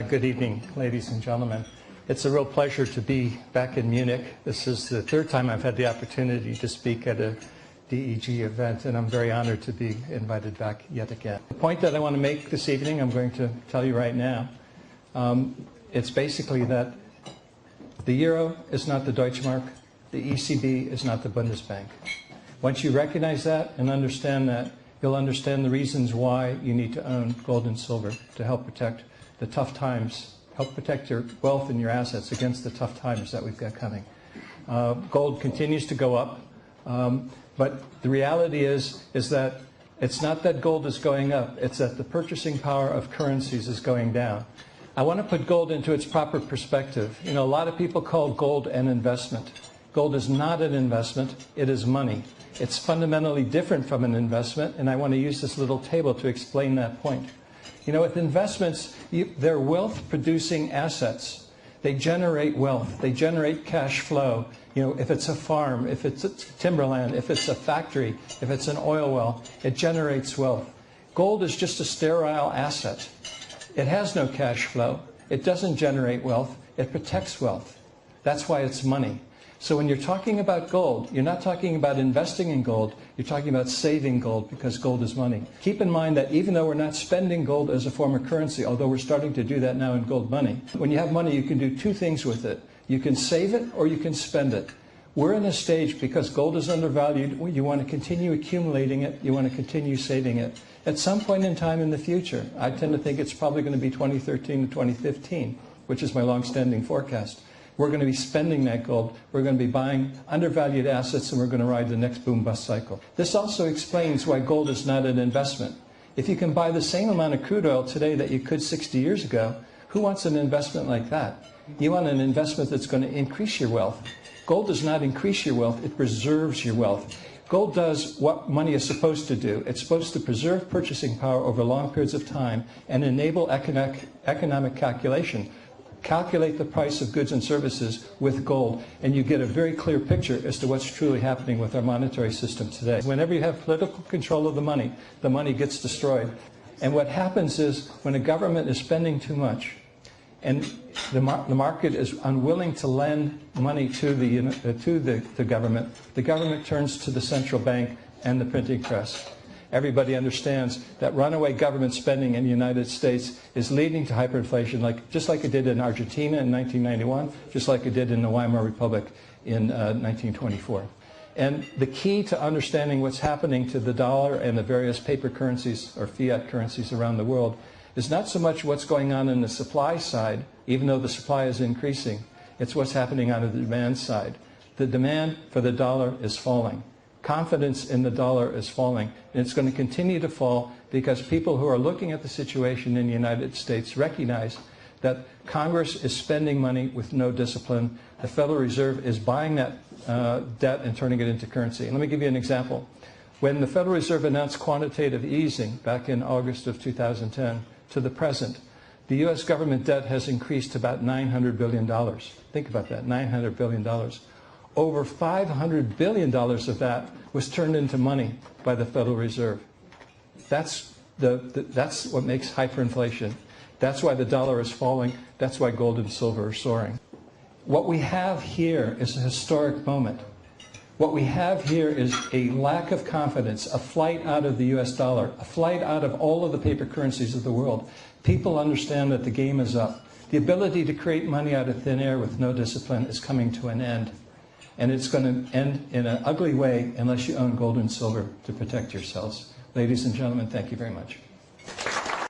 Good evening, ladies and gentlemen. It's a real pleasure to be back in Munich. This is the third time I've had the opportunity to speak at a DEG event, and I'm very honored to be invited back yet again. The point that I want to make this evening, I'm going to tell you right now. It's basically that the euro is not the Deutschmark, the ECB is not the Bundesbank. Once you recognize that and understand that, you'll understand the reasons why you need to own gold and silver to help protect the tough times, help protect your wealth and your assets against the tough times that we've got coming. Gold continues to go up, but the reality is that it's not that gold is going up, it's that the purchasing power of currencies is going down. I want to put gold into its proper perspective. You know, a lot of people call gold an investment. Gold is not an investment, it is money. It's fundamentally different from an investment, and I want to use this little table to explain that point. You know, with investments, they're wealth-producing assets. They generate wealth. They generate cash flow. You know, if it's a farm, if it's timberland, if it's a factory, if it's an oil well, it generates wealth. Gold is just a sterile asset. It has no cash flow. It doesn't generate wealth. It protects wealth. That's why it's money. So when you're talking about gold, you're not talking about investing in gold, you're talking about saving gold because gold is money. Keep in mind that even though we're not spending gold as a form of currency, although we're starting to do that now in gold money, when you have money you can do two things with it. You can save it or you can spend it. We're in a stage because gold is undervalued, you want to continue accumulating it, you want to continue saving it. At some point in time in the future, I tend to think it's probably going to be 2013 to 2015, which is my long-standing forecast. We're going to be spending that gold, we're going to be buying undervalued assets, and we're going to ride the next boom-bust cycle. This also explains why gold is not an investment. If you can buy the same amount of crude oil today that you could 60 years ago, who wants an investment like that? You want an investment that's going to increase your wealth. Gold does not increase your wealth, it preserves your wealth. Gold does what money is supposed to do. It's supposed to preserve purchasing power over long periods of time and enable economic calculation. Calculate the price of goods and services with gold, and you get a very clear picture as to what's truly happening with our monetary system today. Whenever you have political control of the money gets destroyed. And what happens is when a government is spending too much and the market is unwilling to lend money to the government turns to the central bank and the printing press. Everybody understands that runaway government spending in the United States is leading to hyperinflation, just like it did in Argentina in 1991, just like it did in the Weimar Republic in 1924. And the key to understanding what's happening to the dollar and the various paper currencies or fiat currencies around the world is not so much what's going on in the supply side, even though the supply is increasing, it's what's happening on the demand side. The demand for the dollar is falling. Confidence in the dollar is falling, and it's going to continue to fall because people who are looking at the situation in the United States recognize that Congress is spending money with no discipline. The Federal Reserve is buying that debt and turning it into currency. And let me give you an example. When the Federal Reserve announced quantitative easing back in August of 2010 to the present, the U.S. government debt has increased to about $900 billion. Think about that, $900 billion. Over $500 billion of that was turned into money by the Federal Reserve. That's what makes hyperinflation. That's why the dollar is falling. That's why gold and silver are soaring. What we have here is a historic moment. What we have here is a lack of confidence, a flight out of the US dollar, a flight out of all of the paper currencies of the world. People understand that the game is up. The ability to create money out of thin air with no discipline is coming to an end. And it's going to end in an ugly way unless you own gold and silver to protect yourselves. Ladies and gentlemen, thank you very much.